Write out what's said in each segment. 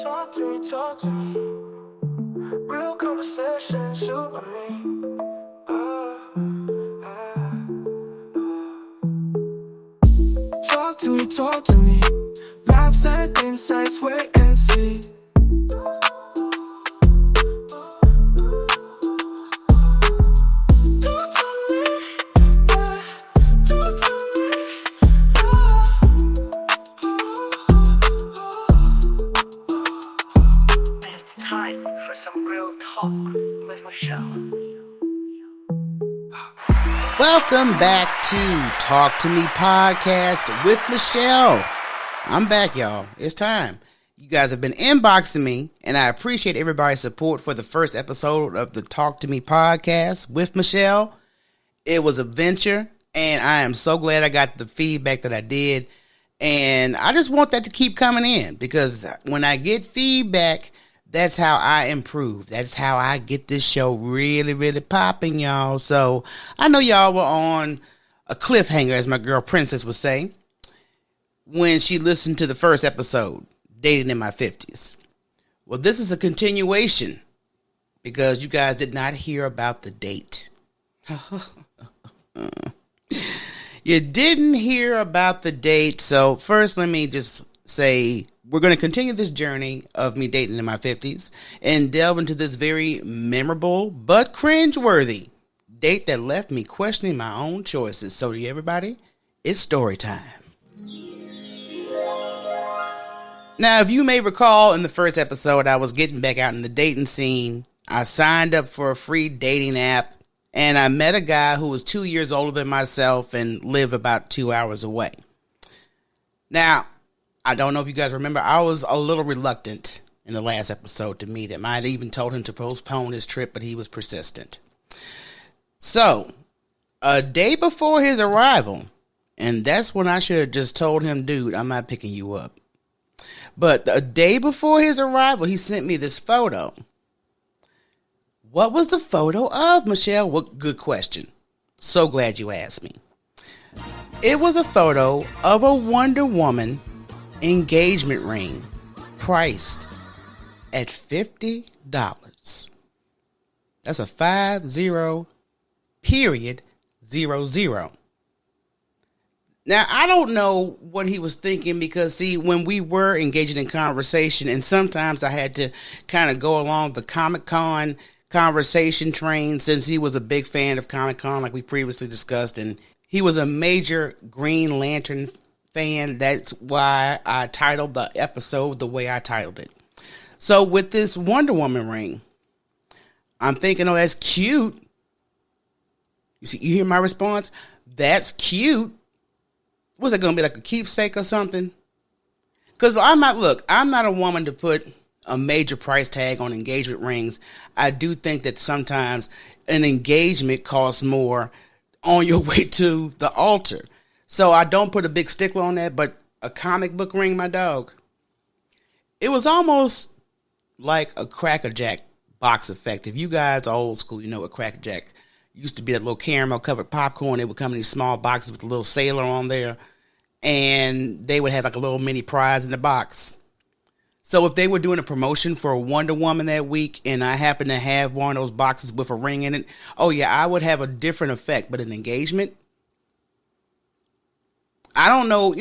Talk to me. Real conversation, shoot with me. Talk to me. Laughs and insights, wait and see. It's time for some real talk with Michele. Welcome back to Talk to Me Podcast with Michele. I'm back, y'all. It's time. You guys have been inboxing me, and I appreciate everybody's support for the first episode of the Talk to Me Podcast with Michele. It was a venture, and I am so glad I got the feedback that I did. And I just want that to keep coming in, because when I get feedback, that's how I improve. That's how I get this show really, really popping, y'all. So I know y'all were on a cliffhanger, as my girl Princess would say, when she listened to the first episode, Dating in My 50s. Well, this is a continuation, because you guys did not hear about the date. You didn't hear about the date. So first, let me just say, we're going to continue this journey of me dating in my 50s and delve into this very memorable but cringe-worthy date that left me questioning my own choices. So to everybody, it's story time. Now, if you may recall, in the first episode, I was getting back out in the dating scene. I signed up for a free dating app, and I met a guy who was 2 years older than myself and lived about 2 hours away. Now, I don't know if you guys remember, I was a little reluctant in the last episode to meet him. I had even told him to postpone his trip, but he was persistent. So, a day before his arrival, and that's when I should have just told him, dude, I'm not picking you up. But a day before his arrival, he sent me this photo. What was the photo of, Michele? Well, good question. So glad you asked me. It was a photo of a Wonder Woman engagement ring priced at $50. That's a 50 period 00. Now, I don't know what he was thinking, because, see, when we were engaging in conversation, and sometimes I had to kind of go along the Comic-Con conversation train, since he was a big fan of Comic-Con, like we previously discussed, and he was a major Green Lantern fan. That's why I titled the episode the way I titled it. So with this Wonder Woman ring, I'm thinking, oh, that's cute. You see, you hear my response? That's cute. Was it going to be like a keepsake or something? Because I'm not a woman to put a major price tag on engagement rings. I do think that sometimes an engagement costs more on your way to the altar. So I don't put a big stickler on that, but a comic book ring, my dog. It was almost like a Cracker Jack box effect. If you guys are old school, you know what Cracker Jack used to be, that little caramel covered popcorn. It would come in these small boxes with a little sailor on there, and they would have like a little mini prize in the box. So if they were doing a promotion for a Wonder Woman that week, and I happened to have one of those boxes with a ring in it, oh yeah, I would have a different effect. But an engagement, I don't know,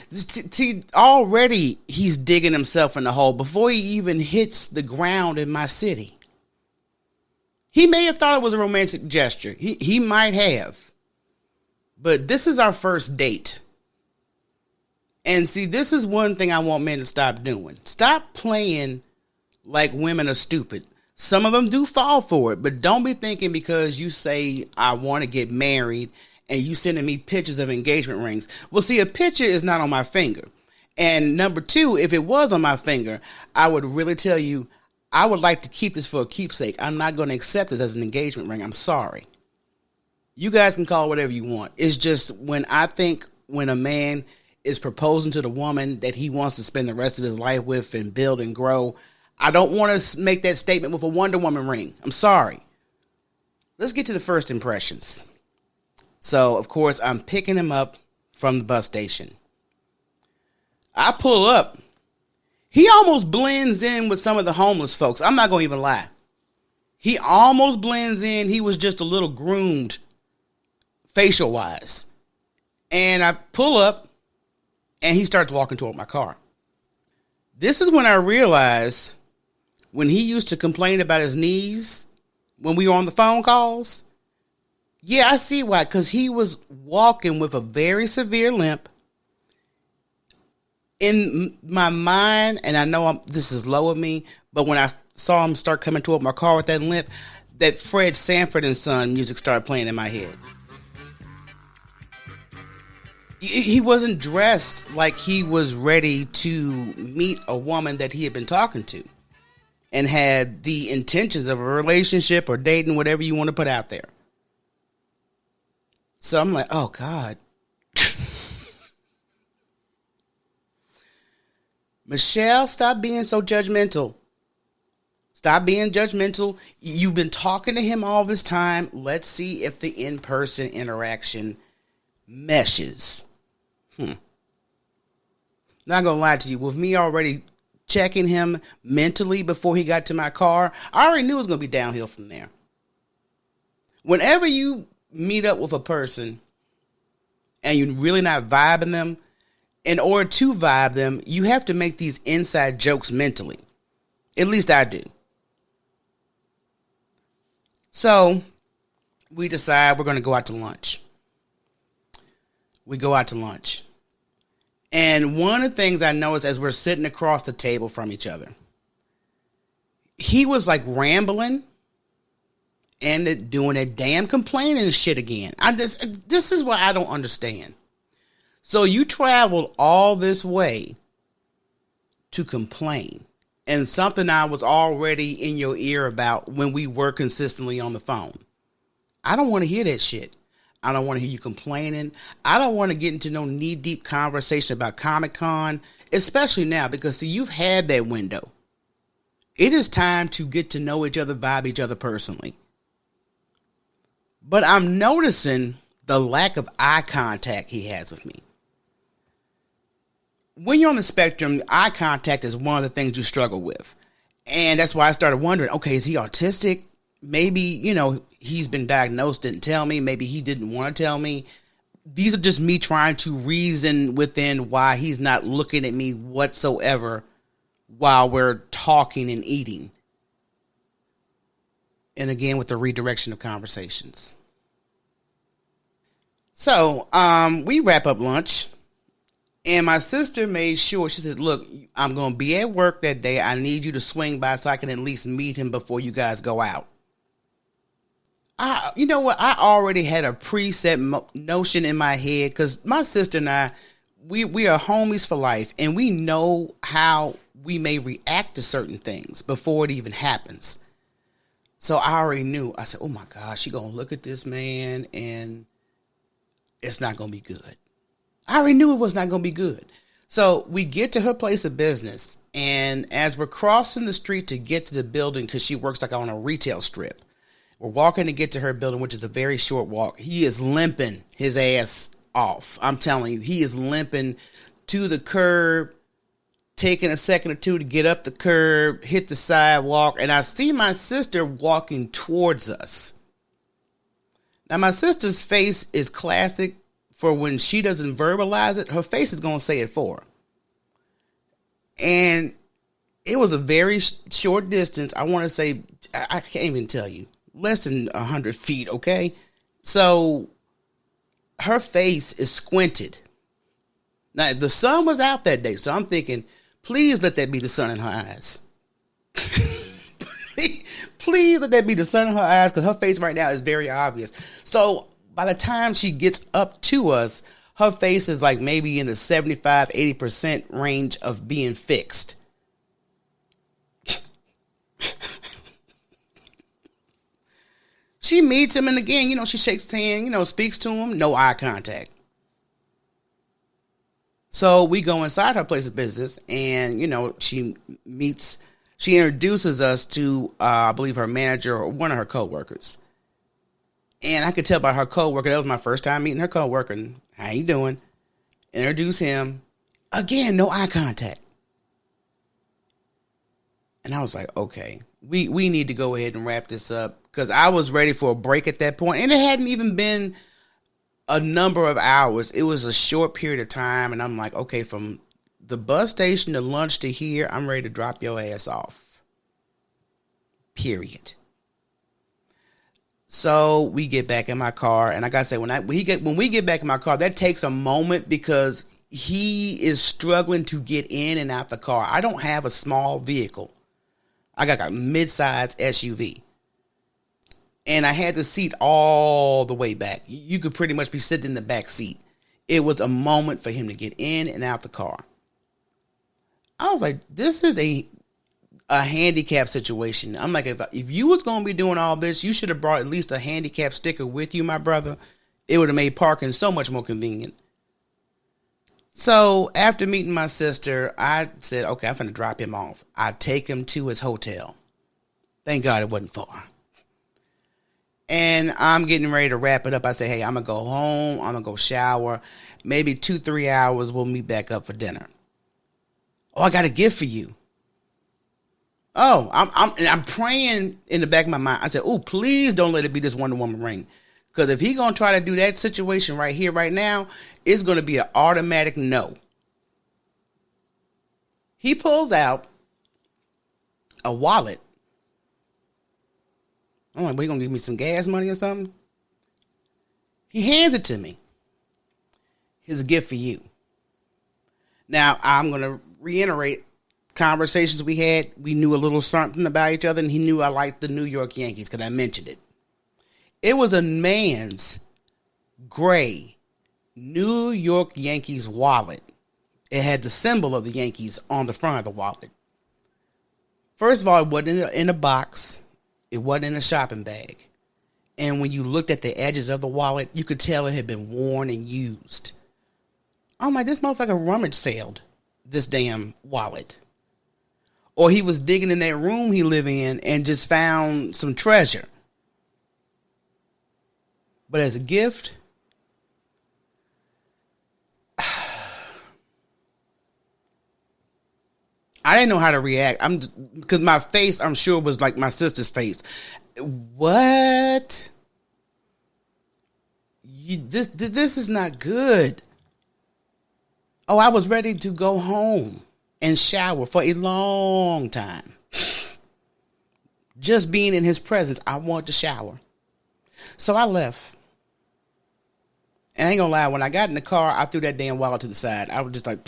see, already he's digging himself in the hole before he even hits the ground in my city. He may have thought it was a romantic gesture. He might have. But this is our first date. And see, this is one thing I want men to stop doing. Stop playing like women are stupid. Some of them do fall for it, but don't be thinking because you say, I want to get married, and you sending me pictures of engagement rings. Well, see, a picture is not on my finger. And number two, if it was on my finger, I would really tell you, I would like to keep this for a keepsake. I'm not going to accept this as an engagement ring. I'm sorry. You guys can call it whatever you want. It's just when a man is proposing to the woman that he wants to spend the rest of his life with and build and grow, I don't want to make that statement with a Wonder Woman ring. I'm sorry. Let's get to the first impressions. So, of course, I'm picking him up from the bus station. I pull up. He almost blends in with some of the homeless folks. I'm not going to even lie. He almost blends in. He was just a little groomed facial wise. And I pull up and he starts walking toward my car. This is when I realized when he used to complain about his knees when we were on the phone calls. Yeah, I see why. Because he was walking with a very severe limp. In my mind, and I know this is low of me, but when I saw him start coming toward my car with that limp, that Fred Sanford and Son music started playing in my head. He wasn't dressed like he was ready to meet a woman that he had been talking to and had the intentions of a relationship or dating, whatever you want to put out there. So I'm like, oh God. Michele, stop being so judgmental. Stop being judgmental. You've been talking to him all this time. Let's see if the in-person interaction meshes. Not gonna lie to you. With me already checking him mentally before he got to my car, I already knew it was gonna be downhill from there. Whenever you meet up with a person and you're really not vibing them, in order to vibe them, you have to make these inside jokes mentally. At least I do. So we decide we're going to go out to lunch. We go out to lunch. And one of the things I noticed as we're sitting across the table from each other, he was like rambling and doing that damn complaining shit again. This is what I don't understand. So you traveled all this way to complain, and something I was already in your ear about when we were consistently on the phone. I don't want to hear that shit. I don't want to hear you complaining. I don't want to get into no knee-deep conversation about Comic-Con, especially now because see, you've had that window. It is time to get to know each other, vibe each other personally. But I'm noticing the lack of eye contact he has with me. When you're on the spectrum, eye contact is one of the things you struggle with. And that's why I started wondering, okay, is he autistic? Maybe, he's been diagnosed, didn't tell me. Maybe he didn't want to tell me. These are just me trying to reason within why he's not looking at me whatsoever while we're talking and eating. And again, with the redirection of conversations. So, we wrap up lunch. And my sister made sure, she said, look, I'm going to be at work that day. I need you to swing by so I can at least meet him before you guys go out. You know what? I already had a preset notion in my head because my sister and I, we are homies for life. And we know how we may react to certain things before it even happens. So I already knew. I said, oh my God, she going to look at this man and it's not going to be good. I already knew it was not going to be good. So we get to her place of business. And as we're crossing the street to get to the building, because she works like on a retail strip, we're walking to get to her building, which is a very short walk. He is limping his ass off. I'm telling you, he is limping to the curb, taking a second or two to get up the curb, hit the sidewalk. And I see my sister walking towards us. Now, my sister's face is classic. For when she doesn't verbalize it, her face is going to say it for her. And it was a very short distance. I want to say, I can't even tell you, less than 100 feet, okay? So her face is squinted. Now, the sun was out that day, so I'm thinking, please let that be the sun in her eyes. Please let that be the sun in her eyes, because her face right now is very obvious. So by the time she gets up to us, her face is like maybe in the 75-80% range of being fixed. She meets him, and again, she shakes his hand, speaks to him, no eye contact. So we go inside her place of business, and, she introduces us to, I believe, her manager or one of her coworkers. And I could tell by her coworker, that was my first time meeting her coworker. How you doing? Introduce him. Again, no eye contact. And I was like, okay, we need to go ahead and wrap this up because I was ready for a break at that point, and it hadn't even been a number of hours. It was a short period of time, and I'm like, okay, from the bus station to lunch to here, I'm ready to drop your ass off. Period. So we get back in my car, and I gotta say, when we get back in my car, that takes a moment because he is struggling to get in and out the car. I don't have a small vehicle. I got a mid-size SUV. And I had the seat all the way back. You could pretty much be sitting in the back seat. It was a moment for him to get in and out the car. I was like, this is a handicap situation. I'm like, if you was going to be doing all this, you should have brought at least a handicap sticker with you, my brother. It would have made parking so much more convenient. So after meeting my sister, I said, okay, I'm going to drop him off. I take him to his hotel. Thank God it wasn't far. And I'm getting ready to wrap it up. I say, hey, I'm going to go home. I'm going to go shower. Maybe 2-3 hours, we'll meet back up for dinner. Oh, I got a gift for you. Oh, I'm praying in the back of my mind. I said, oh, please don't let it be this Wonder Woman ring. Because if he's going to try to do that situation right here, right now, it's going to be an automatic no. He pulls out a wallet. I'm like, well, you going to give me some gas money or something? He hands it to me. Here's a gift for you. Now, I'm going to reiterate conversations we had. We knew a little something about each other, and he knew I liked the New York Yankees because I mentioned it. It was a man's gray New York Yankees wallet. It had the symbol of the Yankees on the front of the wallet. First of all, it wasn't in a box. It wasn't in a shopping bag. And when you looked at the edges of the wallet, you could tell it had been worn and used. I'm like, this motherfucker rummage sailed this damn wallet. Or he was digging in that room he lived in and just found some treasure. But as a gift, I didn't know how to react. Because my face, I'm sure, was like my sister's face. What? This is not good. Oh, I was ready to go home and shower for a long time. Just being in his presence, I wanted to shower. So I left. And I ain't gonna lie, when I got in the car, I threw that damn wallet to the side. I was just like,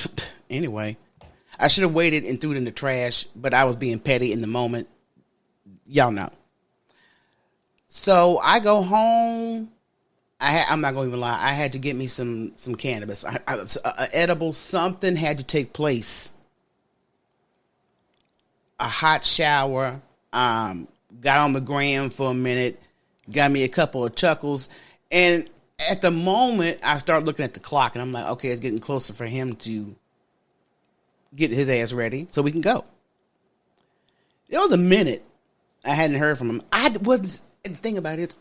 anyway. I should have waited and threw it in the trash, but I was being petty in the moment. Y'all know. So I go home. I'm not going to even lie. I had to get me some cannabis. Edible, something had to take place. A hot shower. Got on the gram for a minute. Got me a couple of chuckles. And at the moment, I start looking at the clock. And I'm like, okay, it's getting closer for him to get his ass ready so we can go. There was a minute I hadn't heard from him. The thing about it is,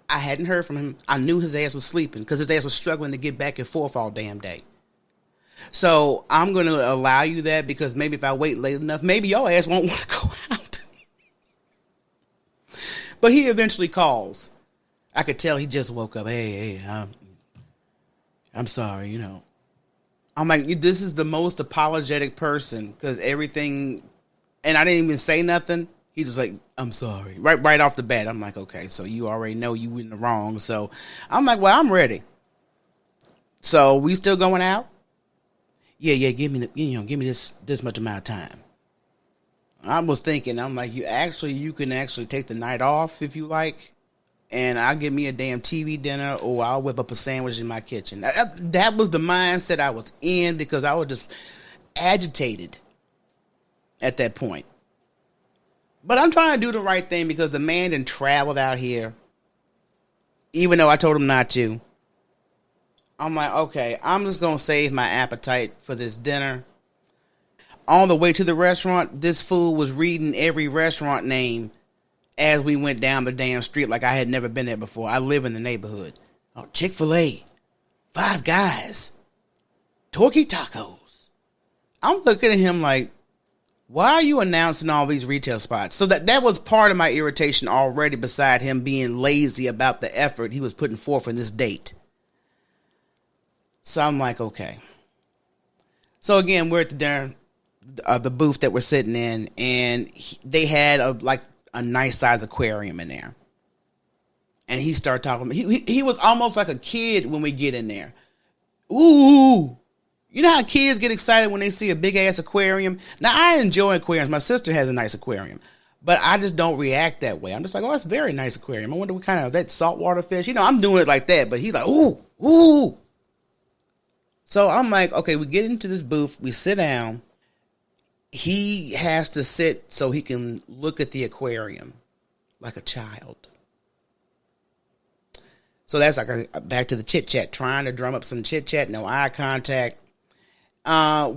I hadn't heard from him. I knew his ass was sleeping because his ass was struggling to get back and forth all damn day. So I'm going to allow you that because maybe if I wait late enough, maybe your ass won't want to go out. But he eventually calls. I could tell he just woke up. Hey, I'm sorry, you know. I'm like, this is the most apologetic person because everything, and I didn't even say nothing. He just like, I'm sorry. Right off the bat. I'm like, okay, so you already know you were in the wrong. So I'm like, well, I'm ready. So we still going out? Yeah, give me this much amount of time. I was thinking, I'm like, you can actually take the night off if you like. And I'll get me a damn TV dinner or I'll whip up a sandwich in my kitchen. That was the mindset I was in because I was just agitated at that point. But I'm trying to do the right thing because the man done traveled out here. Even though I told him not to. I'm like, okay, I'm just going to save my appetite for this dinner. On the way to the restaurant, this fool was reading every restaurant name as we went down the damn street like I had never been there before. I live in the neighborhood. Oh, Chick-fil-A, Five Guys, Torquay Tacos. I'm looking at him like, Why are you announcing all these retail spots? So that was part of my irritation already, beside him being lazy about the effort he was putting forth in this date. So I'm like, okay. So again, we're at the dinner, the booth that we're sitting in, and they had a nice size aquarium in there. And he started talking. He was almost like a kid when we get in there. Ooh. You know how kids get excited when they see a big ass aquarium? Now, I enjoy aquariums. My sister has a nice aquarium. But I just don't react that way. I'm just like, oh, it's a very nice aquarium. I wonder what kind of that saltwater fish. You know, I'm doing it like that. But he's like, ooh, ooh. So I'm like, okay, we get into this booth. We sit down. He has to sit so he can look at the aquarium like a child. So that's like back to the chit chat, trying to drum up some chit chat, no eye contact.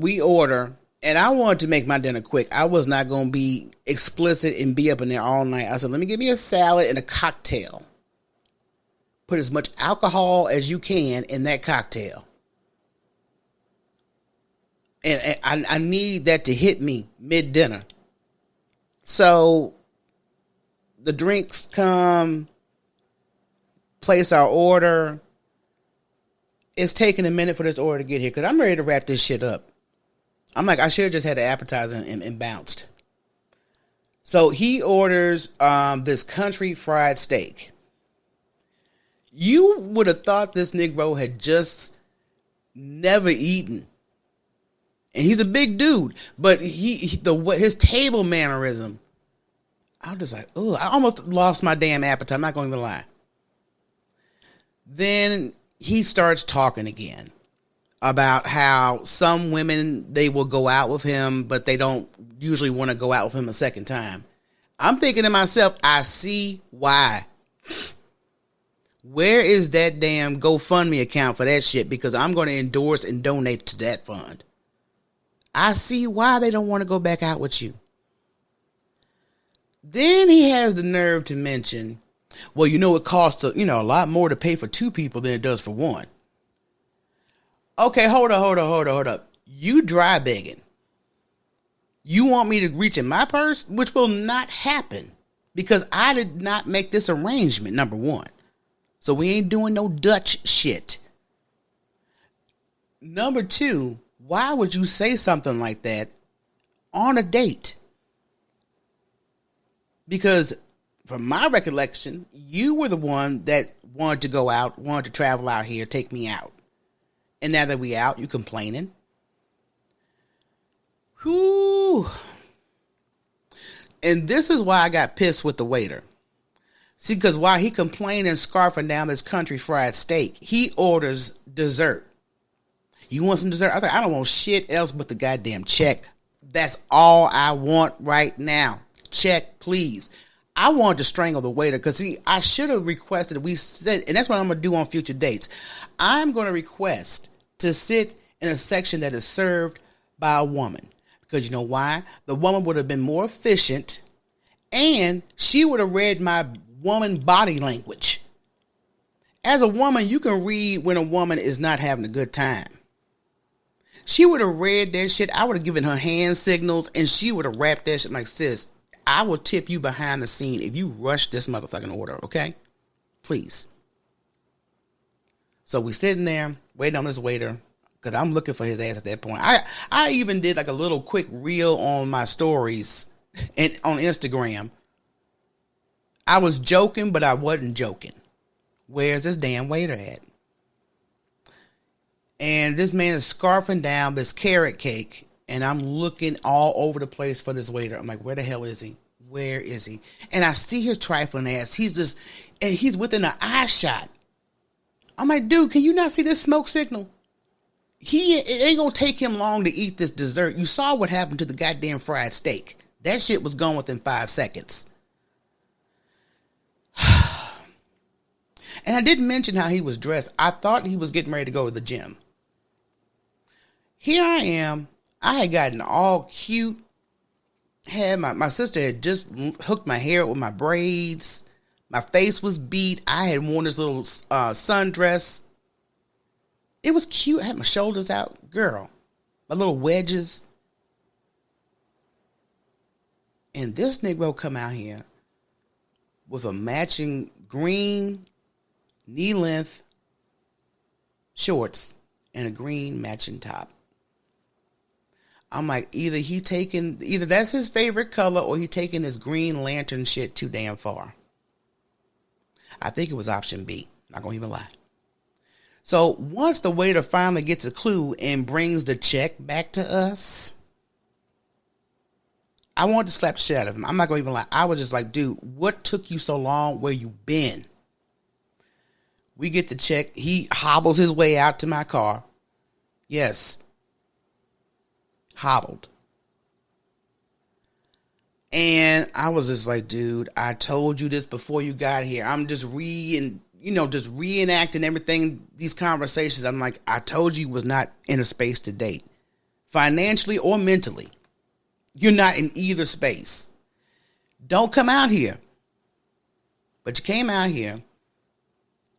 We order, and I wanted to make my dinner quick. I was not going to be explicit and be up in there all night. I said, let me give me a salad and a cocktail. Put as much alcohol as you can in that cocktail. And I need that to hit me mid-dinner. So the drinks come, place our order. It's taking a minute for this order to get here because I'm ready to wrap this shit up. I'm like, I should have just had an appetizer and bounced. So he orders this country fried steak. You would have thought this Negro had just never eaten. And he's a big dude, but his table mannerism, I was just like, oh, I almost lost my damn appetite. I'm not going to lie. Then he starts talking again about how some women, they will go out with him, but they don't usually want to go out with him a second time. I'm thinking to myself, I see why. Where is that damn GoFundMe account for that shit? Because I'm going to endorse and donate to that fund. I see why they don't want to go back out with you. Then he has the nerve to mention, well, you know, it costs a lot more to pay for two people than it does for one. Okay, hold up. You dry begging. You want me to reach in my purse? Which will not happen because I did not make this arrangement, number one. So we ain't doing no Dutch shit. Number two, why would you say something like that on a date? Because from my recollection, you were the one that wanted to go out, wanted to travel out here, take me out. And now that we out, you complaining. Whew. And this is why I got pissed with the waiter. See, because while he complaining and scarfing down this country fried steak, he orders dessert. You want some dessert? I don't want shit else but the goddamn check. That's all I want right now. Check, please. I wanted to strangle the waiter because, see, I should have requested we sit, and that's what I'm going to do on future dates. I'm going to request to sit in a section that is served by a woman. Because you know why? The woman would have been more efficient, and she would have read my woman body language. As a woman, you can read when a woman is not having a good time. She would have read that shit. I would have given her hand signals, and she would have wrapped that shit like, sis, I will tip you behind the scene if you rush this motherfucking order, okay? Please. So we sitting there waiting on this waiter because I'm looking for his ass at that point. I even did like a little quick reel on my stories and on Instagram. I was joking, but I wasn't joking. Where's this damn waiter at? And this man is scarfing down this carrot cake, and I'm looking all over the place for this waiter. I'm like, where the hell is he? Where is he? And I see his trifling ass. He's within an eye shot. I'm like, dude, can you not see this smoke signal? It ain't gonna take him long to eat this dessert. You saw what happened to the goddamn fried steak. That shit was gone within 5 seconds. And I didn't mention how he was dressed. I thought he was getting ready to go to the gym. Here I am. I had gotten all cute. My sister had just hooked my hair up with my braids. My face was beat. I had worn this little sundress. It was cute. I had my shoulders out. Girl, my little wedges. And this Negro come out here with a matching green knee-length shorts and a green matching top. I'm like, either that's his favorite color or he taking this Green Lantern shit too damn far. I think it was option B. Not gonna even lie. So once the waiter finally gets a clue and brings the check back to us, I wanted to slap the shit out of him. I'm not gonna even lie. I was just like, dude, what took you so long? Where you been? We get the check. He hobbles his way out to my car. Yes. Hobbled. And I was just like, dude, I told you this before you got here. I'm just reenacting everything, these conversations. I'm like, I told you was not in a space to date. Financially or mentally. You're not in either space. Don't come out here. But you came out here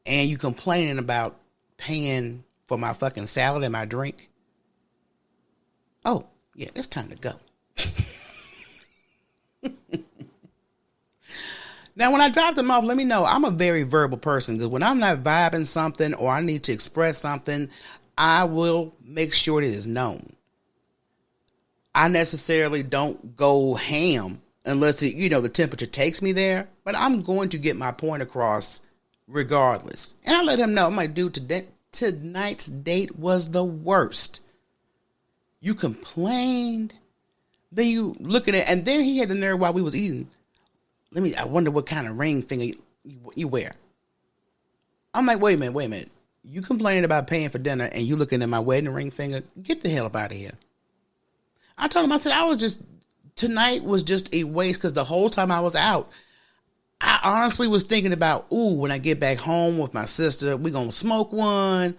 and you complaining about paying for my fucking salad and my drink. Oh, yeah, it's time to go. Now, when I drop them off, let me know. I'm a very verbal person because when I'm not vibing something or I need to express something, I will make sure it is known. I necessarily don't go ham unless the temperature takes me there, but I'm going to get my point across regardless. And I let him know. I'm like, dude, tonight's date was the worst. You complained. Then you looking at, and then he had the nerve while we was eating. I wonder what kind of ring thing you wear. I'm like, wait a minute. You complaining about paying for dinner and you looking at my wedding ring finger? Get the hell up out of here. I told him, I said, tonight was just a waste because the whole time I was out, I honestly was thinking about, when I get back home with my sister, we going to smoke one.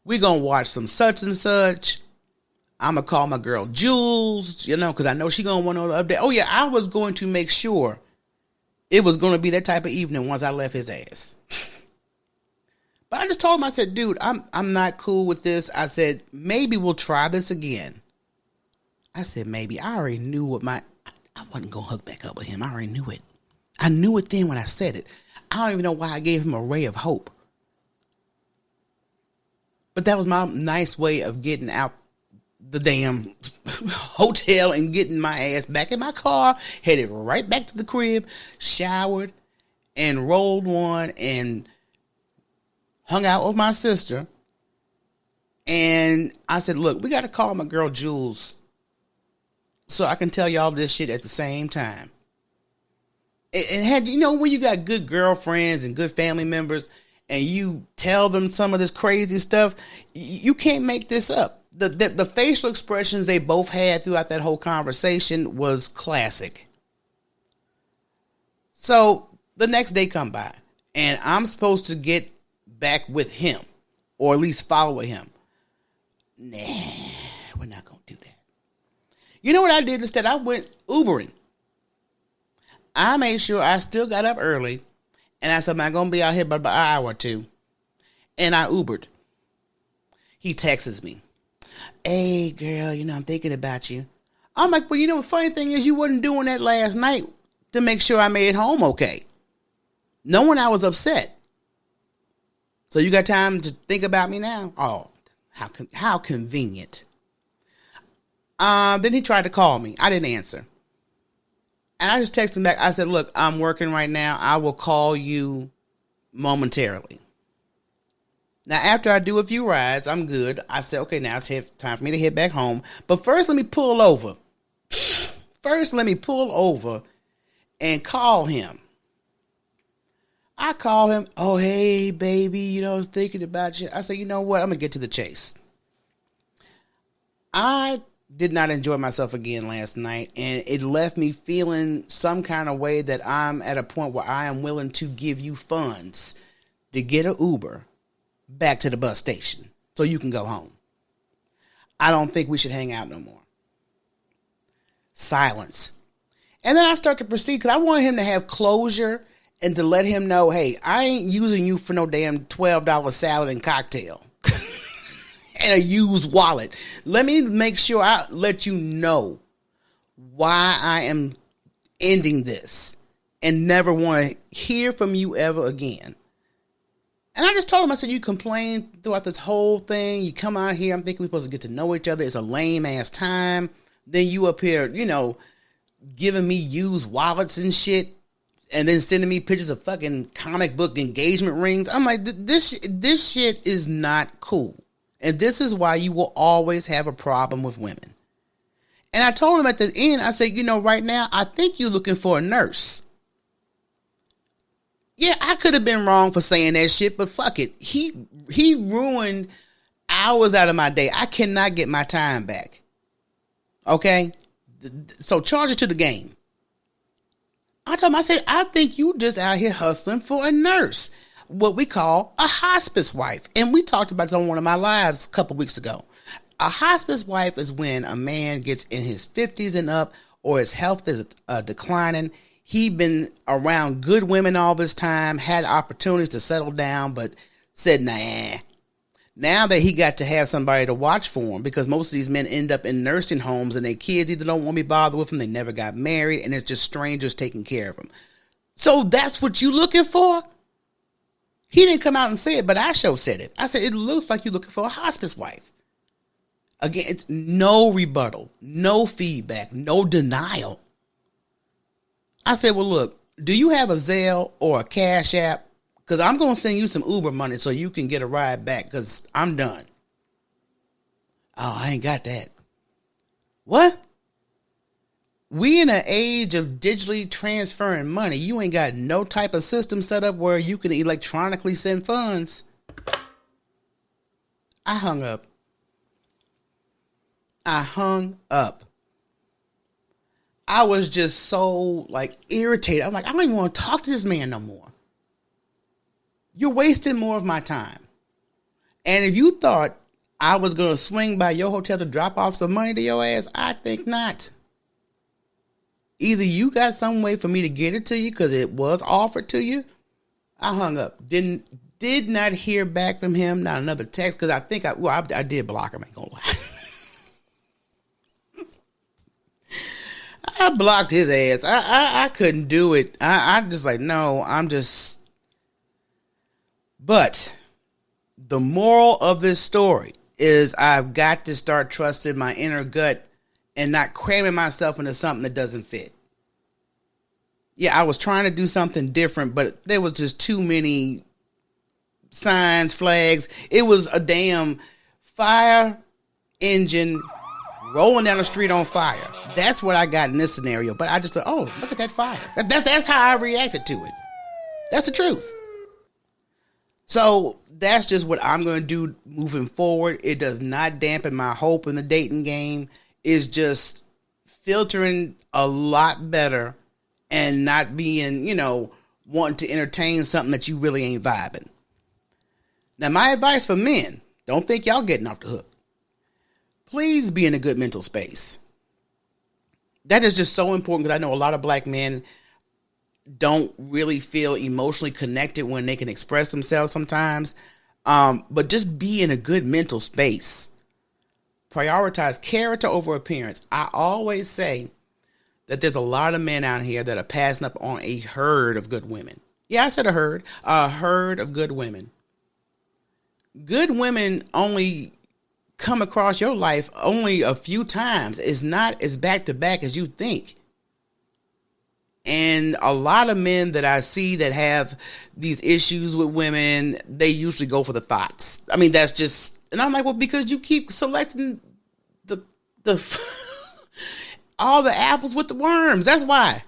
We going to watch some such and such. I'm going to call my girl Jules, because I know she going to want to know the update. Oh, yeah, I was going to make sure it was going to be that type of evening once I left his ass. But I just told him, I said, dude, I'm not cool with this. I said, maybe we'll try this again. I said, maybe. I already knew I wasn't going to hook back up with him. I already knew it. I knew it then when I said it. I don't even know why I gave him a ray of hope. But that was my nice way of getting out the damn hotel and getting my ass back in my car, headed right back to the crib, showered, and rolled one, and hung out with my sister. And I said, look, we got to call my girl Jules so I can tell y'all this shit at the same time. And when you got good girlfriends and good family members and you tell them some of this crazy stuff, you can't make this up. The facial expressions they both had throughout that whole conversation was classic. So the next day come by and I'm supposed to get back with him or at least follow him. Nah, we're not going to do that. You know what I did instead? I went Ubering. I made sure I still got up early and I said, I'm going to be out here by about an hour or two. And I Ubered. He texts me. Hey, girl, I'm thinking about you. I'm like, well, the funny thing is you wasn't doing that last night to make sure I made it home okay. Knowing I was upset. So you got time to think about me now? Oh, how convenient. Then he tried to call me. I didn't answer. And I just texted him back. I said, look, I'm working right now. I will call you momentarily. Now, after I do a few rides, I'm good. I said, okay, now it's time for me to head back home. But first, let me pull over. And call him. I call him. Oh, hey, baby, I was thinking about you. I said, you know what? I'm going to get to the chase. I did not enjoy myself again last night, and it left me feeling some kind of way that I'm at a point where I am willing to give you funds to get an Uber back to the bus station so you can go home. I don't think we should hang out no more. Silence. And then I start to proceed because I wanted him to have closure and to let him know, hey, I ain't using you for no damn $12 salad and cocktail and a used wallet. Let me make sure I let you know why I am ending this and never want to hear from you ever again. And I just told him, I said, you complain throughout this whole thing. You come out here, I'm thinking we're supposed to get to know each other. It's a lame ass time. Then you up here, giving me used wallets and shit. And then sending me pictures of fucking comic book engagement rings. I'm like, this shit is not cool. And this is why you will always have a problem with women. And I told him at the end, I said, right now, I think you're looking for a nurse. Yeah, I could have been wrong for saying that shit, but fuck it. He ruined hours out of my day. I cannot get my time back. Okay? So charge it to the game. I told him, I said, I think you just out here hustling for a nurse. What we call a hospice wife. And we talked about this on one of my lives a couple weeks ago. A hospice wife is when a man gets in his 50s and up, or his health is declining. He been around good women all this time, had opportunities to settle down, but said, nah. Now that he got to have somebody to watch for him, because most of these men end up in nursing homes and their kids either don't want to be bothered with them, they never got married, and it's just strangers taking care of them. So that's what you looking for? He didn't come out and say it, but I sure said it. I said, it looks like you're looking for a hospice wife. Again, it's no rebuttal, no feedback, no denial. I said, well, look, do you have a Zelle or a Cash App? Because I'm going to send you some Uber money so you can get a ride back because I'm done. Oh, I ain't got that. What? We in an age of digitally transferring money. You ain't got no type of system set up where you can electronically send funds. I hung up. I was just so irritated. I'm like, I don't even want to talk to this man no more. You're wasting more of my time. And if you thought I was going to swing by your hotel to drop off some money to your ass, I think not. Either you got some way for me to get it to you because it was offered to you. I hung up. Did not hear back from him. Not another text because I think I did block him. I ain't gonna lie. I blocked his ass. I couldn't do it. I'm just like, no, But the moral of this story is I've got to start trusting my inner gut and not cramming myself into something that doesn't fit. Yeah, I was trying to do something different, but there was just too many signs, flags. It was a damn fire engine rolling down the street on fire. That's what I got in this scenario. But I just thought, oh, look at that fire. That's how I reacted to it. That's the truth. So that's just what I'm going to do moving forward. It does not dampen my hope in the dating game. It's just filtering a lot better and not being, wanting to entertain something that you really ain't vibing. Now, my advice for men, don't think y'all getting off the hook. Please be in a good mental space. That is just so important because I know a lot of black men don't really feel emotionally connected when they can express themselves sometimes. But just be in a good mental space. Prioritize character over appearance. I always say that there's a lot of men out here that are passing up on a herd of good women. Yeah, I said a herd of good women. Good women only come across your life only a few times. It's not as back to back as you think. And a lot of men that I see that have these issues with women, they usually go for the thoughts. I mean, that's just, and I'm like, well, because you keep selecting the all the apples with the worms. That's why.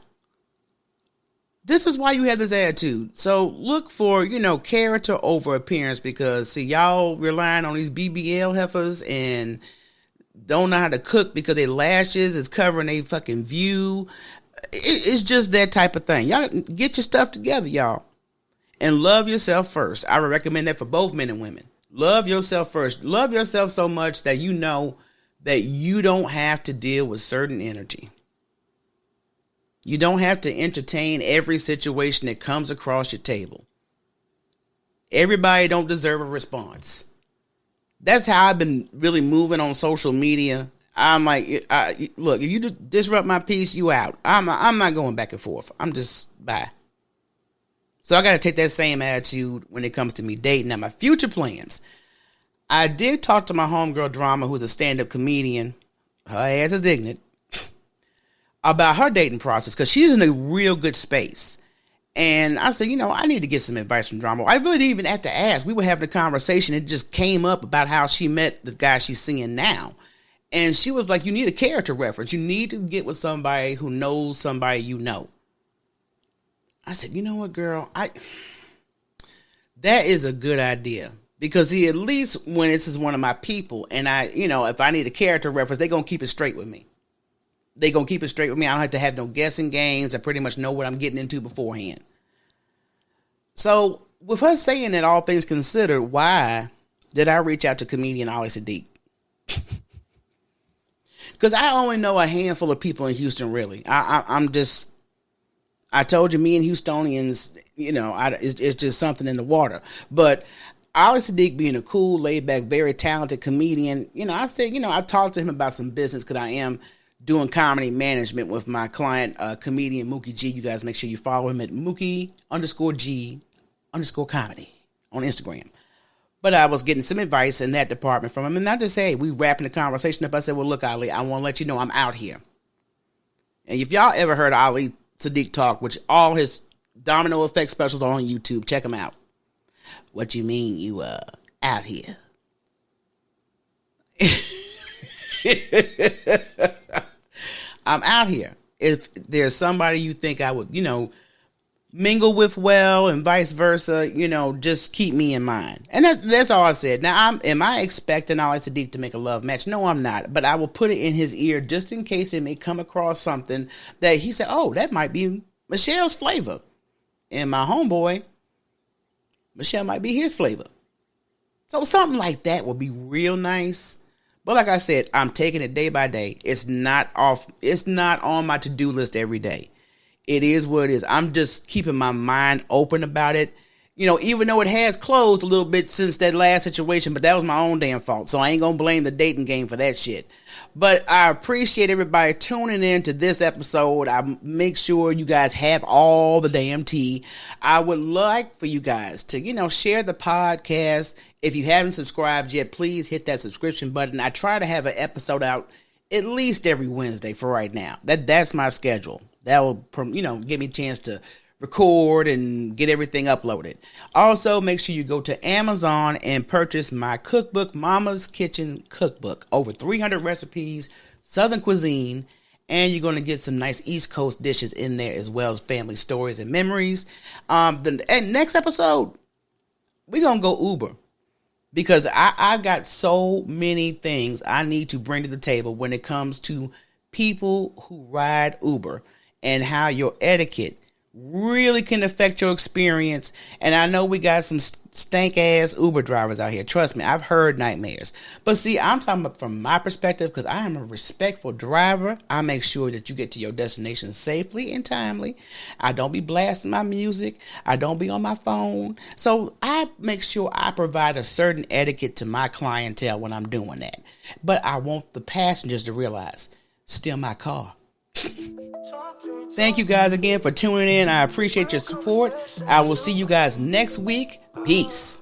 This is why you have this attitude. So look for, character over appearance because, see, y'all relying on these BBL heifers and don't know how to cook because their lashes is covering their fucking view. It's just that type of thing. Y'all get your stuff together, y'all. And love yourself first. I would recommend that for both men and women. Love yourself first. Love yourself so much that you know that you don't have to deal with certain energy. You don't have to entertain every situation that comes across your table. Everybody don't deserve a response. That's how I've been really moving on social media. I'm like, look, if you disrupt my peace, you out. I'm not going back and forth. I'm just bye. So I got to take that same attitude when it comes to me dating. Now, my future plans. I did talk to my homegirl Drama, who's a stand-up comedian. Her ass is ignorant. About her dating process, because she's in a real good space. And I said, I need to get some advice from Drama. I really didn't even have to ask. We were having a conversation. It just came up about how she met the guy she's seeing now. And she was like, you need a character reference. You need to get with somebody who knows somebody you know. I said, you know what, girl? That is a good idea. Because at least when this is one of my people, and if I need a character reference, they're going to keep it straight with me. They're going to keep it straight with me. I don't have to have no guessing games. I pretty much know what I'm getting into beforehand. So, with her saying that, all things considered, why did I reach out to comedian Ali Sadiq? Because I only know a handful of people in Houston, really. I told you, me and Houstonians, it's just something in the water. But Ali Sadiq being a cool, laid-back, very talented comedian, I said, I talked to him about some business because I am doing comedy management with my client, comedian Mookie G. You guys make sure you follow him at Mookie_G_comedy on Instagram. But I was getting some advice in that department from him. And I just say, we wrapping the conversation up. I said, well, look, Ali, I want to let you know I'm out here. And if y'all ever heard Ali Sadiq talk, which all his domino effect specials are on YouTube, check them out. What you mean you out here? I'm out here. If there's somebody you think I would, mingle with well and vice versa, just keep me in mind. And that's all I said. Now, am I expecting Ali Sadiq to make a love match? No, I'm not. But I will put it in his ear just in case it may come across something that he said, oh, that might be Michele's flavor. And my homeboy, Michele, might be his flavor. So something like that would be real nice. But like I said, I'm taking it day by day. It's not on my to-do list every day. It is what it is. I'm just keeping my mind open about it. Even though it has closed a little bit since that last situation, but that was my own damn fault. So I ain't going to blame the dating game for that shit. But I appreciate everybody tuning in to this episode. I make sure you guys have all the damn tea. I would like for you guys to, share the podcast. If you haven't subscribed yet, please hit that subscription button. I try to have an episode out at least every Wednesday for right now. That's my schedule. That will, give me a chance to record and get everything uploaded. Also, make sure you go to Amazon and purchase my cookbook, Mama's Kitchen Cookbook. Over 300 recipes, Southern cuisine, and you're going to get some nice East Coast dishes in there as well as family stories and memories. The next episode, we're going to go Uber. Because I got so many things I need to bring to the table when it comes to people who ride Uber and how your etiquette really can affect your experience. And I know we got some stank ass Uber drivers out here. Trust me, I've heard nightmares. But see, I'm talking about from my perspective because I am a respectful driver. I make sure that you get to your destination safely and timely. I don't be blasting my music. I don't be on my phone. So I make sure I provide a certain etiquette to my clientele when I'm doing that. But I want the passengers to realize, still my car. Thank you guys again for tuning in. I appreciate your support. I will see you guys next week. Peace.